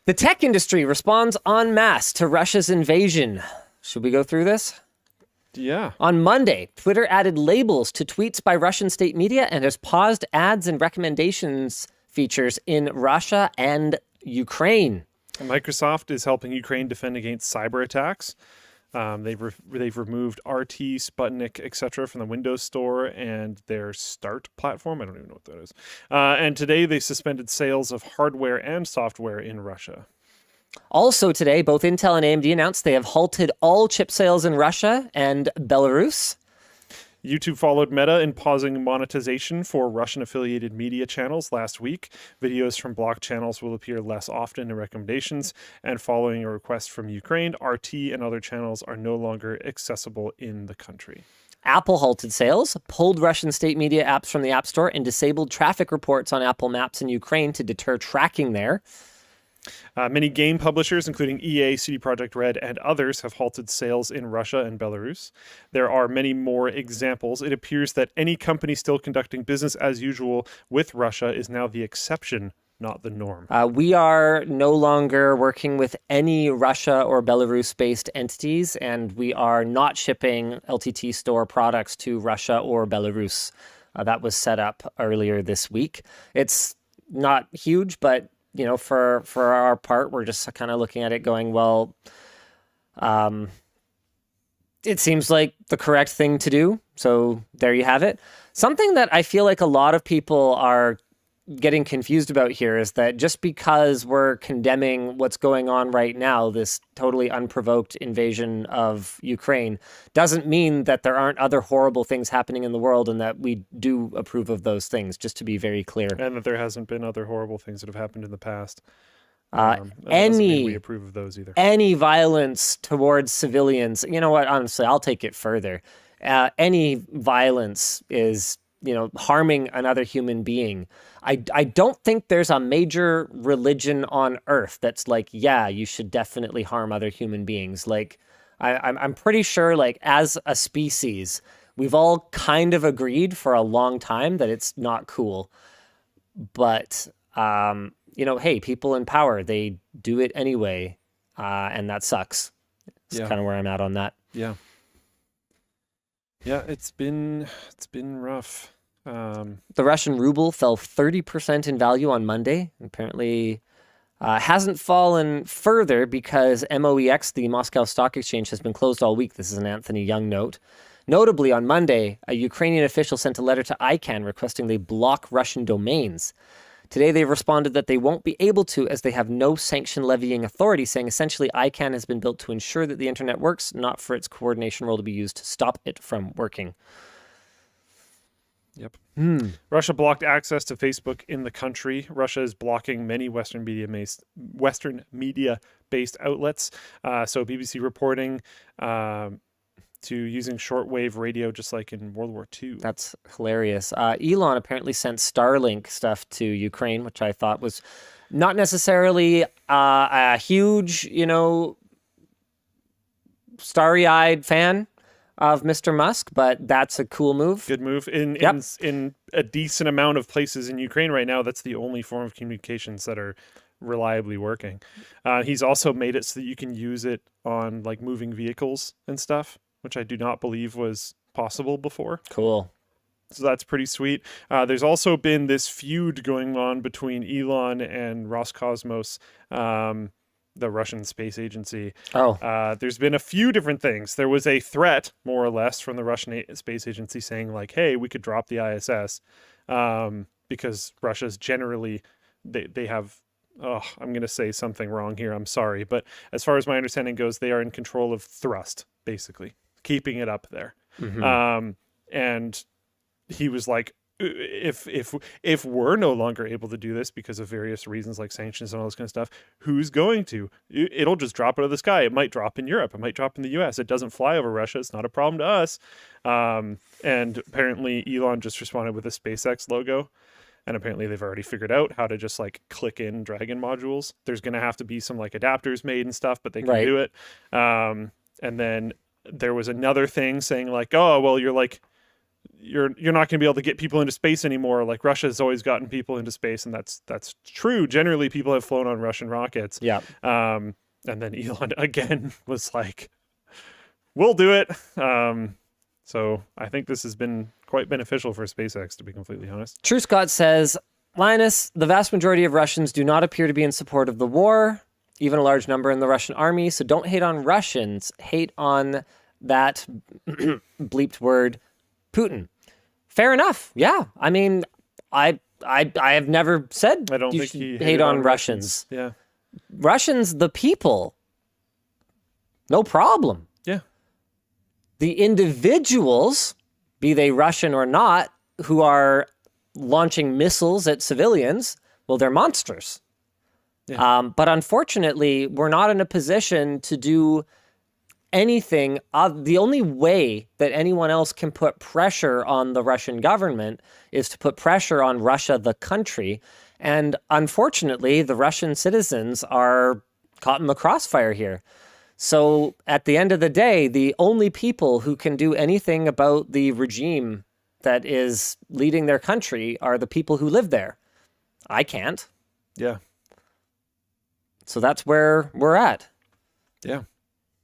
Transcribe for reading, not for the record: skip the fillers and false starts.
The tech industry responds en masse to Russia's invasion. Should we go through this? Yeah. On Monday, Twitter added labels to tweets by Russian state media and has paused ads and recommendations features in Russia and Ukraine. Microsoft is helping Ukraine defend against cyber attacks. They've removed RT, Sputnik, etc. from the Windows Store and their Start platform. I don't even know what that is. And today they suspended sales of hardware and software in Russia. Also today, both Intel and AMD announced they have halted all chip sales in Russia and Belarus. YouTube followed Meta in pausing monetization for Russian-affiliated media channels last week. Videos from blocked channels will appear less often in recommendations, and following a request from Ukraine, RT and other channels are no longer accessible in the country. Apple halted sales, pulled Russian state media apps from the App Store, and disabled traffic reports on Apple Maps in Ukraine to deter tracking there. Many game publishers, including EA, CD Projekt Red, and others, have halted sales in Russia and Belarus. There are many more examples. It appears that any company still conducting business as usual with Russia is now the exception, not the norm. We are no longer working with any Russia or Belarus-based entities, and we are not shipping LTT Store products to Russia or Belarus. That was set up earlier this week. It's not huge, but you know, for our part, we're just kind of looking at it going, well, it seems like the correct thing to do. So there you have it. Something that I feel like a lot of people are getting confused about here is that just because we're condemning what's going on right now, this totally unprovoked invasion of Ukraine, doesn't mean that there aren't other horrible things happening in the world and that we do approve of those things, just to be very clear. And that there hasn't been other horrible things that have happened in the past. We approve of those either. Any violence towards civilians, you know what, honestly, I'll take it further. Any violence is, you know, harming another human being. I don't think there's a major religion on earth that's like, yeah, you should definitely harm other human beings. Like, I'm pretty sure, like, as a species, we've all kind of agreed for a long time that it's not cool. But, you know, hey, people in power, they do it anyway, and that sucks. That's kind of where I'm at on that. Yeah. Yeah, it's been rough. The Russian ruble fell 30% in value on Monday. Apparently hasn't fallen further because MOEX, the Moscow Stock Exchange, has been closed all week. This is an Anthony Young note. Notably, on Monday, a Ukrainian official sent a letter to ICANN requesting they block Russian domains. Today, they responded that they won't be able to as they have no sanction levying authority, saying essentially ICANN has been built to ensure that the internet works, not for its coordination role to be used to stop it from working. Yep. Russia blocked access to Facebook in the country. Russia is blocking many Western media-based outlets. So BBC reporting to using shortwave radio, just like in World War II. That's hilarious. Elon apparently sent Starlink stuff to Ukraine, which I thought was not necessarily a huge, you know, starry-eyed fan of Mr. Musk, but that's a cool move. Good move. In a decent amount of places in Ukraine right now, that's the only form of communications that are reliably working. He's also made it so that you can use it on like moving vehicles and stuff, which I do not believe was possible before. Cool. So that's pretty sweet. There's also been this feud going on between Elon and Roscosmos, the Russian space agency. There's been a few different things. There was a threat, more or less, from the Russian space agency saying like, hey, we could drop the ISS because Russia's generally, they have, I'm going to say something wrong here. I'm sorry. But as far as my understanding goes, they are in control of thrust, basically, keeping it up there. And he was like, if we're no longer able to do this because of various reasons like sanctions and all this kind of stuff, who's going to? It'll just drop out of the sky. It might drop in Europe. It might drop in the US. It doesn't fly over Russia. It's not a problem to us. And apparently Elon just responded with a SpaceX logo. And apparently they've already figured out how to just like click in Dragon modules. There's going to have to be some like adapters made and stuff, but they can do it. And then there was another thing saying like, oh, well, you're like, you're not going to be able to get people into space anymore. Like Russia's always gotten people into space, and that's true. Generally, people have flown on Russian rockets. Yeah. And then Elon again was like, "We'll do it." So I think this has been quite beneficial for SpaceX, to be completely honest. True Scott says, Linus, the vast majority of Russians do not appear to be in support of the war, even a large number in the Russian army. So don't hate on Russians. Hate on that bleeped word, Putin. Fair enough. Yeah. I mean, I have never said I don't you think should he hate on Russians. Yeah. Russians, the people, no problem. Yeah. The individuals, be they Russian or not, who are launching missiles at civilians, well, they're monsters. Yeah. But unfortunately, we're not in a position to do anything. The only way that anyone else can put pressure on the Russian government is to put pressure on Russia, the country. And unfortunately, the Russian citizens are caught in the crossfire here. So at the end of the day, the only people who can do anything about the regime that is leading their country are the people who live there. I can't. Yeah. So that's where we're at. Yeah.